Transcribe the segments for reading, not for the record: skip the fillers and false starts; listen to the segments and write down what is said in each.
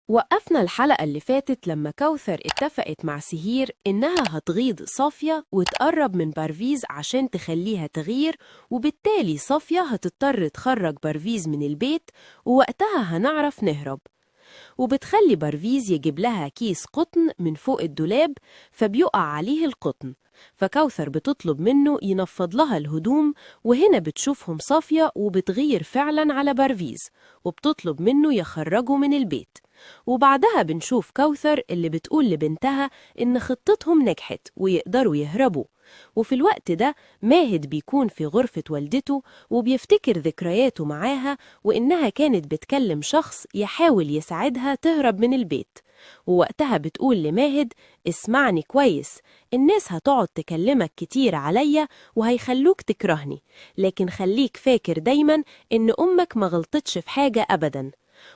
وقفنا الحلقة اللي فاتت لما كوثر اتفقت مع سهير إنها هتغيظ صافية وتقرب من بارفيز عشان تخليها تغير، وبالتالي صافية هتضطر تخرج بارفيز من البيت، ووقتها هنعرف نهرب. وبتخلي بارفيز يجيب لها كيس قطن من فوق الدولاب، فبيقع عليه القطن، فكوثر بتطلب منه ينفض لها الهدوم، وهنا بتشوفهم صافية وبتغير فعلا على بارفيز، وبتطلب منه يخرجه من البيت. وبعدها بنشوف كوثر اللي بتقول لبنتها إن خطتهم نجحت ويقدروا يهربوا. وفي الوقت ده ماهد بيكون في غرفة والدته وبيفتكر ذكرياته معاها، وإنها كانت بتكلم شخص يحاول يساعدها تهرب من البيت. ووقتها بتقول لماهد: اسمعني كويس، الناس هتقعد تكلمك كتير عليا وهيخلوك تكرهني، لكن خليك فاكر دايما إن أمك ما غلطتش في حاجة أبدا.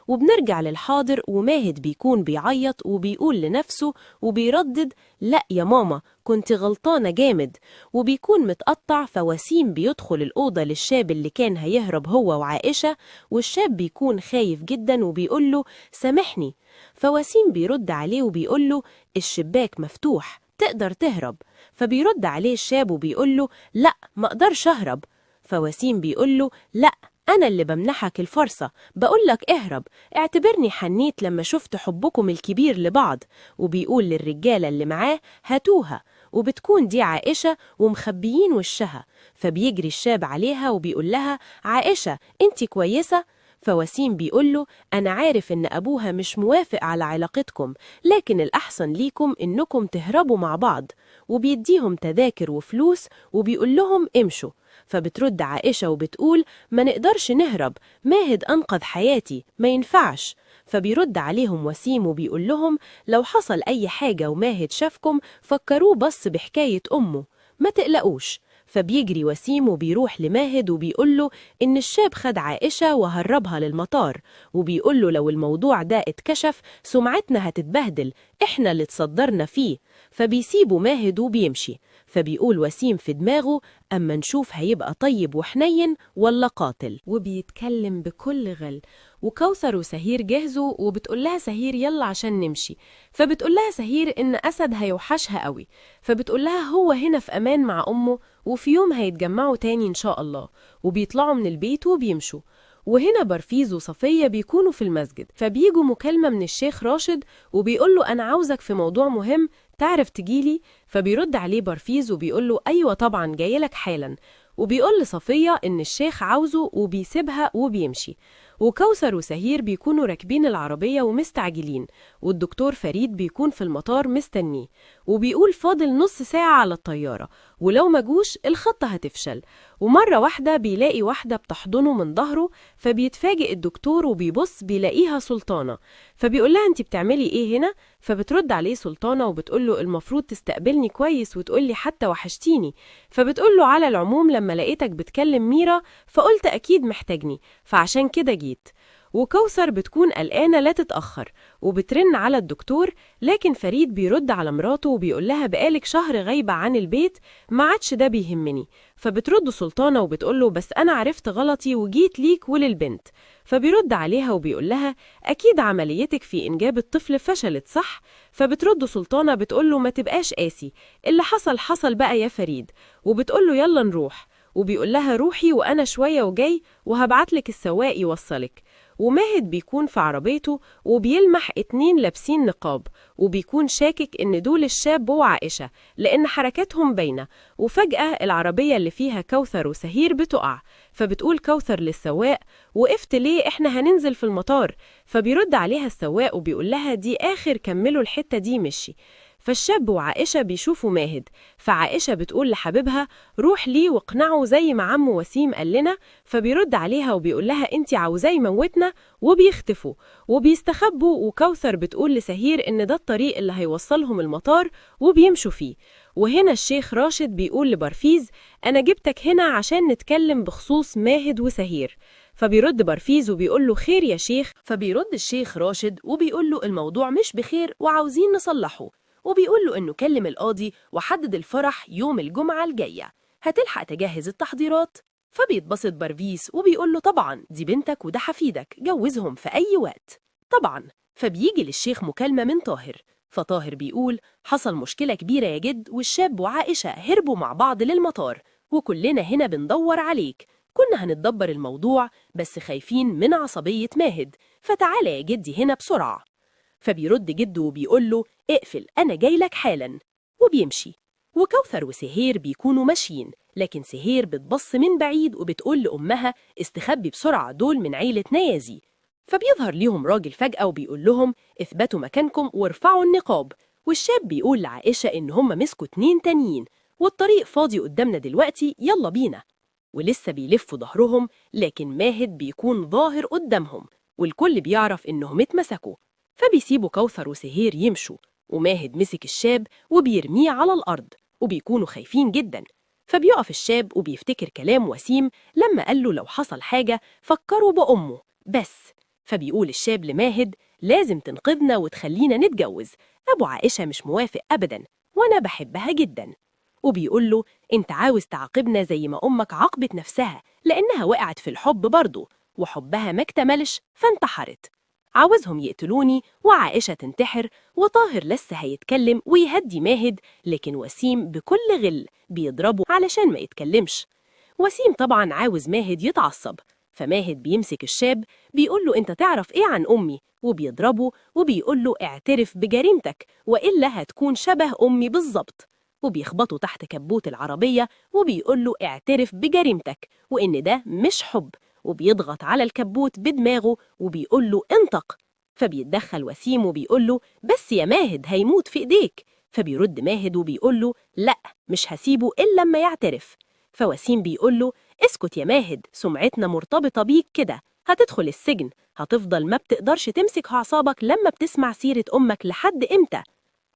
وبنرجع للحاضر وماهد بيكون بيعيط وبيقول لنفسه وبيردد: لا يا ماما، كنت غلطانة جامد. وبيكون متقطع، فوسيم بيدخل الأوضة للشاب اللي كان هيهرب هو وعائشة، والشاب بيكون خايف جدا وبيقوله: سامحني. فوسيم بيرد عليه وبيقوله: الشباك مفتوح، تقدر تهرب. فبيرد عليه الشاب وبيقوله: لا، ما اقدرش اهرب. فوسيم بيقوله: لا، أنا اللي بمنحك الفرصة، بقولك اهرب، اعتبرني حنيت لما شفت حبكم الكبير لبعض. وبيقول للرجالة اللي معاه: هاتوها. وبتكون دي عائشة ومخبيين وشها، فبيجري الشاب عليها وبيقول لها: عائشة، انتي كويسة؟ فوسيم بيقوله: أنا عارف إن أبوها مش موافق على علاقتكم، لكن الأحسن ليكم إنكم تهربوا مع بعض. وبيديهم تذاكر وفلوس وبيقول لهم امشوا. فبترد عائشة وبتقول: ما نقدرش نهرب، ماهد أنقذ حياتي، ما ينفعش. فبيرد عليهم وسيم وبيقول لهم: لو حصل أي حاجة وماهد شافكم فكروه بس بحكاية أمه، ما تقلقوش. فبيجري وسيم وبيروح لماهد وبيقوله إن الشاب خد عائشة وهربها للمطار، وبيقوله لو الموضوع ده اتكشف سمعتنا هتتبهدل، إحنا اللي تصدرنا فيه. فبيسيبوا ماهد وبيمشي. فبيقول وسيم في دماغه: أما نشوف هيبقى طيب وحنين ولا قاتل. وبيتكلم بكل غل. وكوثر وسهير جهزوا وبتقول لها سهير: يلا عشان نمشي. فبتقول لها سهير إن أسد هيوحشها قوي، فبتقول لها هو هنا في أمان مع أمه، وفي يوم هيتجمعوا تاني إن شاء الله. وبيطلعوا من البيت وبيمشوا. وهنا برفيز وصفية بيكونوا في المسجد، فبيجوا مكالمة من الشيخ راشد وبيقول له: أنا عاوزك في موضوع مهم، تعرف تجيلي؟ فبيرد عليه برفيز وبيقول له: أيوة طبعا، جايلك حالا. وبيقول لصفية إن الشيخ عاوزه وبيسيبها وبيمشي. وكوثر وسهير بيكونوا راكبين العربية ومستعجلين، والدكتور فريد بيكون في المطار مستنيه، وبيقول فاضل نص ساعة على الطيارة، ولو ما جوش الخطة هتفشل. ومرة واحدة بيلاقي واحدة بتحضنه من ظهره، فبيتفاجئ الدكتور وبيبص بيلاقيها سلطانة. فبيقول لها: انت بتعملي ايه هنا؟ فبترد عليه سلطانة وبتقول له: المفروض تستقبلني كويس وتقولي حتى وحشتيني. فبتقول له: على العموم لما لقيتك بتكلم ميرا فقلت أكيد محتاجني، فعشان كده جيت. وكوثر بتكون قلقانة لا تتأخر وبترن على الدكتور، لكن فريد بيرد على مراته وبيقول لها: بقالك شهر غايبة عن البيت، ما عادش ده بيهمني. فبترد سلطانة وبتقول له: بس أنا عرفت غلطي وجيت ليك وللبنت. فبيرد عليها وبيقول لها: أكيد عمليتك في إنجاب الطفل فشلت، صح؟ فبترد سلطانة بتقول له: ما تبقاش قاسي، اللي حصل حصل بقى يا فريد. وبتقول له: يلا نروح. وبيقول لها: روحي وأنا شوية وجاي وهبعتلك السواق يوصلك. وماهد بيكون في عربيته وبيلمح 2 لابسين نقاب، وبيكون شاكك إن دول الشاب وعائشة لأن حركاتهم باينة. وفجأة العربية اللي فيها كوثر وسهير بتقع، فبتقول كوثر للسواق: وقفت ليه؟ إحنا هننزل في المطار. فبيرد عليها السواق وبيقول لها: دي آخر، كملوا الحتة دي مشي. فالشاب وعائشة بيشوفوا ماهد، فعائشة بتقول لحبيبها: روح ليه واقنعه زي ما عمو وسيم قال لنا. فبيرد عليها وبيقول لها: انتي عاوزاه يموتنا؟ وبيختفوا وبيستخبوا. وكوثر بتقول لسهير إن ده الطريق اللي هيوصلهم المطار وبيمشوا فيه. وهنا الشيخ راشد بيقول لبرفيز: أنا جبتك هنا عشان نتكلم بخصوص ماهد وسهير. فبيرد برفيز وبيقول له: خير يا شيخ. فبيرد الشيخ راشد وبيقول له: الموضوع مش بخير وعاوزين نصلحه. وبيقول له إنه كلم القاضي وحدد الفرح يوم الجمعة الجاية، هتلحق تجهز التحضيرات؟ فبيتبسط برفيس وبيقول له: طبعا، دي بنتك وده حفيدك، جوزهم في أي وقت. طبعا. فبيجي للشيخ مكالمة من طاهر، فطاهر بيقول حصل مشكلة كبيرة يا جد، والشاب وعائشة هربوا مع بعض للمطار، وكلنا هنا بندور عليك. كنا هنتدبر الموضوع بس خايفين من عصبية ماهد، فتعالى يا جدي هنا بسرعة. فبيرد جده وبيقول له اقفل، أنا جاي لك حالا، وبيمشي. وكوثر وسهير بيكونوا ماشيين، لكن سهير بتبص من بعيد وبتقول لأمها استخبي بسرعة، دول من عيلة نيازي. فبيظهر ليهم راجل فجأة وبيقول لهم اثبتوا مكانكم وارفعوا النقاب. والشاب بيقول لعائشة إن هم مسكوا 2 تانيين، والطريق فاضي قدامنا دلوقتي، يلا بينا. ولسه بيلفوا ظهرهم، لكن ماهد بيكون ظاهر قدامهم، والكل بيعرف إنهم اتمسكوا. فبيسيبوا كوثر وسهير يمشوا، وماهد مسك الشاب وبيرميه على الأرض، وبيكونوا خايفين جدا. فبيقف الشاب وبيفتكر كلام وسيم لما قال له لو حصل حاجة فكروا بأمه بس. فبيقول الشاب لماهد لازم تنقذنا وتخلينا نتجوز، أبو عائشة مش موافق أبدا، وأنا بحبها جدا. وبيقول له انت عاوز تعاقبنا زي ما أمك عاقبت نفسها، لأنها وقعت في الحب برضه، وحبها ما اكتملش فانتحرت. عاوزهم يقتلوني وعائشة تنتحر، وطاهر لسه هيتكلم ويهدي ماهد، لكن وسيم بكل غل بيضربه علشان ما يتكلمش. وسيم طبعا عاوز ماهد يتعصب، فماهد بيمسك الشاب بيقول له انت تعرف ايه عن أمي، وبيضربه وبيقول له اعترف بجريمتك وإلا هتكون شبه أمي بالظبط. وبيخبطه تحت كبوت العربية وبيقول له اعترف بجريمتك وإن ده مش حب، وبيضغط على الكبوت بدماغه وبيقول له انطق. فبيتدخل وسيم وبيقول له بس يا ماهد هيموت في ايديك. فبيرد ماهد وبيقول له لا، مش هسيبه إلا لما يعترف. فوسيم بيقول له اسكت يا ماهد، سمعتنا مرتبطة بيك كده، هتدخل السجن، هتفضل ما بتقدرش تمسك أعصابك لما بتسمع سيرة أمك لحد إمتى.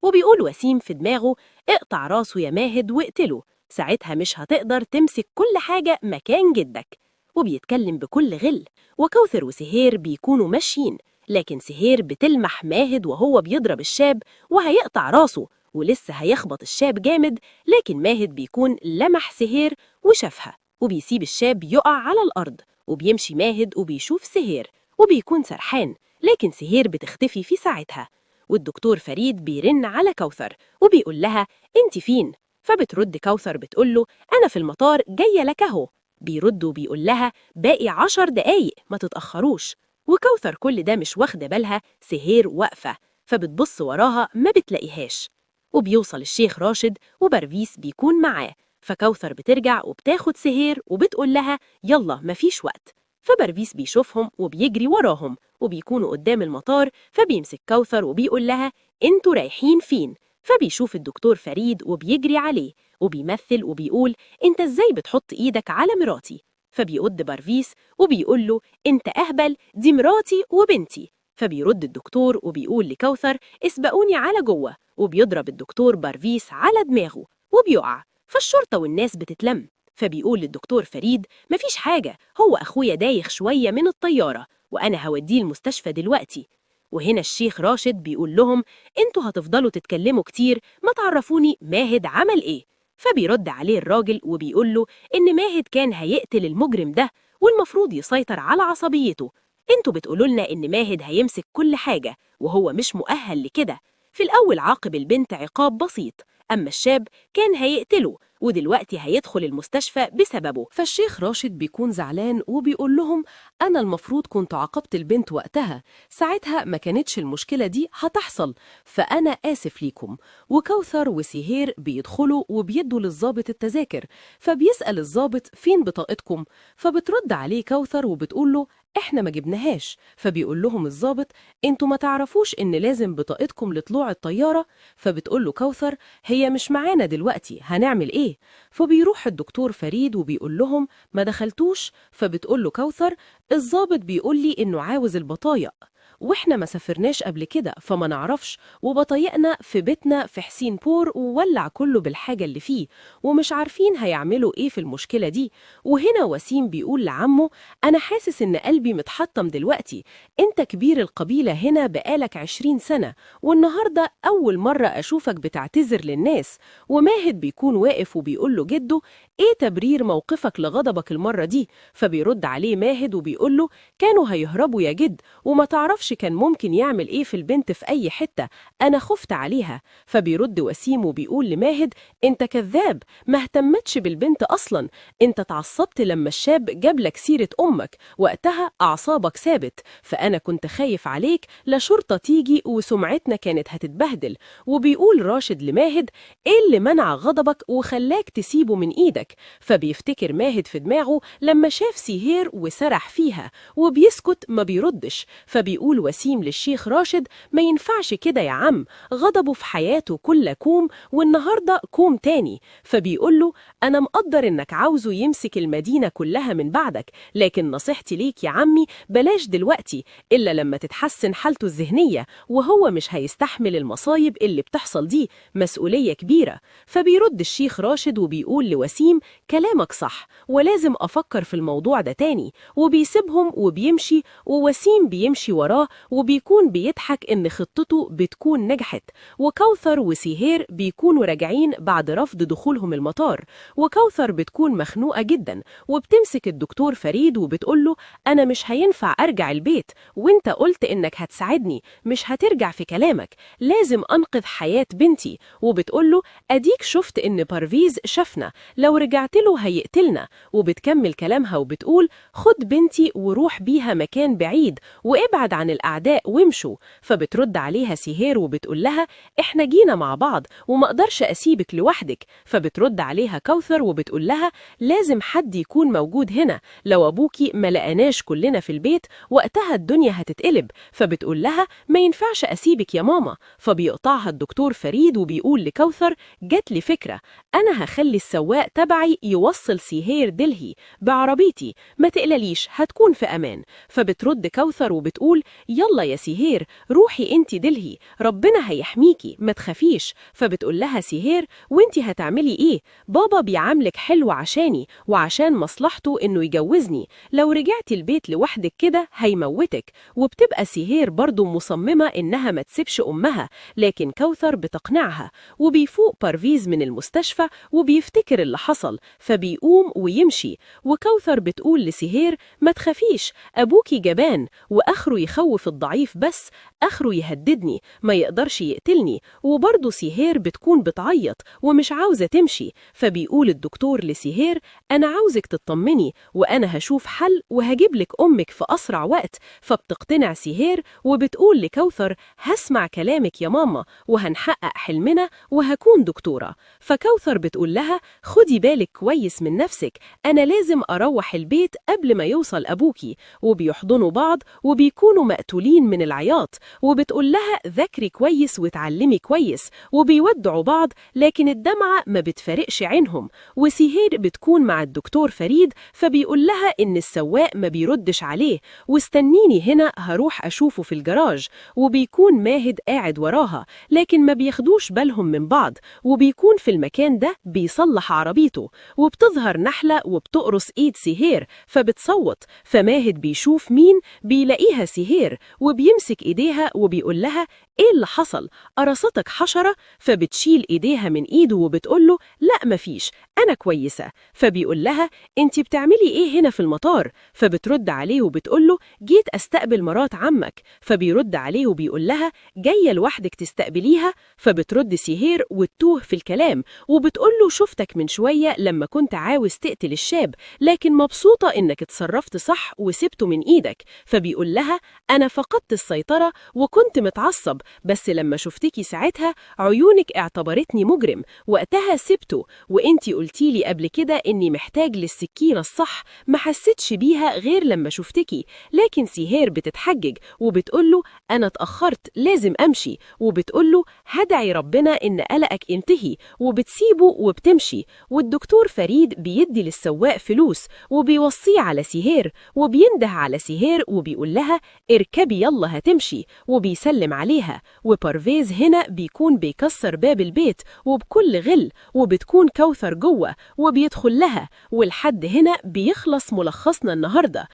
وبيقول وسيم في دماغه اقطع راسه يا ماهد واقتله، ساعتها مش هتقدر تمسك كل حاجة مكان جدك. وبيتكلم بكل غل. وكوثر وسهير بيكونوا ماشيين، لكن سهير بتلمح ماهد وهو بيضرب الشاب وهيقطع راسه، ولسه هيخبط الشاب جامد، لكن ماهد بيكون لمح سهير وشافها، وبيسيب الشاب يقع على الأرض. وبيمشي ماهد وبيشوف سهير وبيكون سرحان، لكن سهير بتختفي في ساعتها. والدكتور فريد بيرن على كوثر وبيقول لها انت فين؟ فبترد كوثر بتقوله انا في المطار جاية لك اهو. بيرد وبيقول لها باقي 10 دقايق ما تتأخروش. وكوثر كل ده مش واخدة بالها سهير واقفة، فبتبص وراها ما بتلاقيهاش. وبيوصل الشيخ راشد وبرفيس بيكون معاه، فكوثر بترجع وبتاخد سهير وبتقول لها يلا مفيش وقت. فبرفيس بيشوفهم وبيجري وراهم وبيكونوا قدام المطار، فبيمسك كوثر وبيقول لها انتوا رايحين فين؟ فبيشوف الدكتور فريد وبيجري عليه وبيمثل وبيقول انت ازاي بتحط ايدك على مراتي؟ فبيرد برفيس وبيقول له انت اهبل، دي مراتي وبنتي. فبيرد الدكتور وبيقول لكوثر اسبقوني على جوه، وبيضرب الدكتور برفيس على دماغه وبيقع. فالشرطة والناس بتتلم، فبيقول للدكتور فريد مفيش حاجة، هو أخويا دايخ شوية من الطيارة وأنا هوديه المستشفى دلوقتي. وهنا الشيخ راشد بيقول لهم انتوا هتفضلوا تتكلموا كتير، ما تعرفوني ماهد عمل ايه؟ فبيرد عليه الراجل وبيقول له إن ماهد كان هيقتل المجرم ده والمفروض يسيطر على عصبيته. انتوا بتقولوا لنا إن ماهد هيمسك كل حاجة وهو مش مؤهل لكده. في الأول عاقب البنت عقاب بسيط، أما الشاب كان هيقتله ودلوقتي هيدخل المستشفى بسببه. فالشيخ راشد بيكون زعلان وبيقول لهم أنا المفروض كنت عاقبت البنت وقتها، ساعتها ما كانتش المشكلة دي هتحصل، فأنا آسف ليكم. وكوثر وسهير بيدخلوا وبيدوا للضابط التذاكر، فبيسأل الضابط فين بطاقتكم؟ فبترد عليه كوثر وبتقول له إحنا ما جبناهاش. فبيقول لهم الضابط انتوا ما تعرفوش إن لازم بطاقتكم لطلوع الطيارة؟ فبتقول له كوثر هي مش معانا دلوقتي، هنعمل إيه؟ فبيروح الدكتور فريد وبيقول لهم ما دخلتوش. فبتقول له كوثر الضابط بيقول لي إنه عاوز البطايق، وإحنا ما سافرناش قبل كده فما نعرفش، وبطايقنا في بيتنا في حسين بور وولع كله بالحاجة اللي فيه، ومش عارفين هيعملوا إيه في المشكلة دي. وهنا وسيم بيقول لعمه أنا حاسس إن قلبي متحطم دلوقتي، أنت كبير القبيلة هنا بقالك 20 سنة، والنهاردة أول مرة أشوفك بتعتذر للناس. وماهد بيكون واقف وبيقول له جده إيه تبرير موقفك لغضبك المرة دي؟ فبيرد عليه ماهد وبيقول له كانوا هيهربوا يا جد، وما تعرفش معرفش كان ممكن يعمل إيه في البنت في أي حتة، أنا خفت عليها. فبيرد وسيم وبيقول لماهد: أنت كذاب، ما اهتمتش بالبنت أصلا، أنت اتعصبت لما الشاب جاب لك سيرة أمك، وقتها أعصابك ثابت، فأنا كنت خايف عليك لا شرطة تيجي وسمعتنا كانت هتتبهدل. وبيقول راشد لماهد: إيه اللي منع غضبك وخلاك تسيبه من إيدك؟ فبيفتكر ماهد في دماغه لما شاف سهير وسرح فيها، وبيسكت ما بيردش. فبيقول وسيم للشيخ راشد: ما ينفعش كده يا عم، غضبه في حياته كل كوم، والنهاردة كوم تاني. فبيقول له: أنا مقدر إنك عاوزه يمسك المدينة كلها من بعدك، لكن نصيحتي ليك يا عمي بلاش دلوقتي، إلا لما تتحسن حالته الذهنية، وهو مش هيستحمل المصايب اللي بتحصل دي، مسؤولية كبيرة. فبيرد الشيخ راشد وبيقول لوسيم: كلامك صح، ولازم أفكر في الموضوع ده تاني. وبيسيبهم وبيمشي، ووسيم بيمشي وراه وبيكون بيضحك إن خطته بتكون نجحت. وكوثر وسهير بيكونوا راجعين بعد رفض دخولهم المطار، وكوثر بتكون مخنوقة جدا وبتمسك الدكتور فريد وبتقوله: أنا مش هينفع أرجع البيت، وإنت قلت إنك هتساعدني، مش هترجع في كلامك، لازم أنقذ حياة بنتي. وبتقوله: أديك شفت إن بارفيز شافنا، لو رجعت له هيقتلنا. وبتكمل كلامها وبتقول: خد بنتي وروح بيها مكان بعيد وابعد عن الأعداء وامشوا. فبترد عليها سهير وبتقول لها: إحنا جينا مع بعض وما أقدرش أسيبك لوحدك. فبترد عليها كوثر وبتقول لها: لازم حد يكون موجود هنا، لو أبوكي ما لقناش كلنا في البيت وقتها الدنيا هتتقلب. فبتقول لها: ما ينفعش أسيبك يا ماما. فبيقطعها الدكتور فريد وبيقول لكوثر: جات لي فكرة، أنا هخلي السواق تبعي يوصل سهير دلهي بعربيتي، ما تقلليش هتكون في أمان. فبترد كوثر وبتقول: يلا يا سهير روحي انتي دلهي، ربنا هيحميكي ما تخافيش. فبتقول لها سهير: وانتي هتعملي ايه؟ بابا بيعاملك حلو عشاني وعشان مصلحته انه يجوزني، لو رجعتي البيت لوحدك كده هيموتك. وبتبقى سهير برضو مصممة انها ما تسيبش امها، لكن كوثر بتقنعها. وبيفوق بارفيز من المستشفى وبيفتكر اللي حصل، فبيقوم ويمشي. وكوثر بتقول لسهير: ما تخافيش، ابوكي جبان واخره يخوف الضعيف، بس اخره يهددني، ما يقدرش يقتلني. وبرضه سهير بتكون بتعيط ومش عاوزة تمشي. فبيقول الدكتور لسهير: أنا عاوزك تطمني، وأنا هشوف حل وهجيب لك أمك في أسرع وقت. فبتقتنع سهير وبتقول لكوثر: هسمع كلامك يا ماما وهنحقق حلمنا وهكون دكتورة. فكوثر بتقول لها: خدي بالك كويس من نفسك، أنا لازم أروح البيت قبل ما يوصل أبوكي. وبيحضنوا بعض وبيكونوا مقتولين من العياط. وبتقول لها: ذاكري كويس وتعلمي كويس. وبيودعوا بعض، لكن الدمعة ما بتفارقش عينهم. وسهير بتكون مع الدكتور فريد، فبيقول لها إن السواق ما بيردش عليه، واستنيني هنا هروح أشوفه في الجراج. وبيكون ماهد قاعد وراها، لكن ما بياخدوش بالهم من بعض. وبيكون في المكان ده بيصلح عربيته، وبتظهر نحلة وبتقرص إيد سهير فبتصوت. فماهد بيشوف مين، بيلاقيها سهير، وبيمسك إيديها وبيقول لها: إيه اللي حصل؟ قرصتك حشرة؟ فبتشيل إيديها من إيده وبتقوله: لا مفيش، أنا كويسة. فبيقول لها: أنتي بتعملي إيه هنا في المطار؟ فبترد عليه وبتقوله: جيت أستقبل مرات عمك. فبيرد عليه وبيقول لها: جاية لوحدك تستقبليها؟ فبترد سهير وتتوه في الكلام وبتقوله: شفتك من شوية لما كنت عاوز تقتل الشاب، لكن مبسوطة إنك اتصرفت صح وسبته من إيدك. فبيقول لها: أنا فقدت السيطرة وكنت متعصب، بس لما شفتكي ساعتها عيونك اعتبرتني مجرم، وقتها سبته. وإنتي قلتيلي قبل كده إني محتاج للسكينة الصح، ما حسيتش بيها غير لما شفتكي. لكن سهير بتتحجج وبتقوله: أنا اتأخرت لازم أمشي. وبتقوله: هدعي ربنا إن قلقك انتهي. وبتسيبه وبتمشي. والدكتور فريد بيدي للسواق فلوس وبيوصيه على سهير، وبينده على سهير وبيقول لها: اركبي يلا هتمشي. وبيسلم عليها. وبارفيز هنا بيكون بيكسر باب البيت وبكل غل، وبتكون كوثر جوه وبيدخل لها. والحد هنا بيخلص ملخصنا النهارده.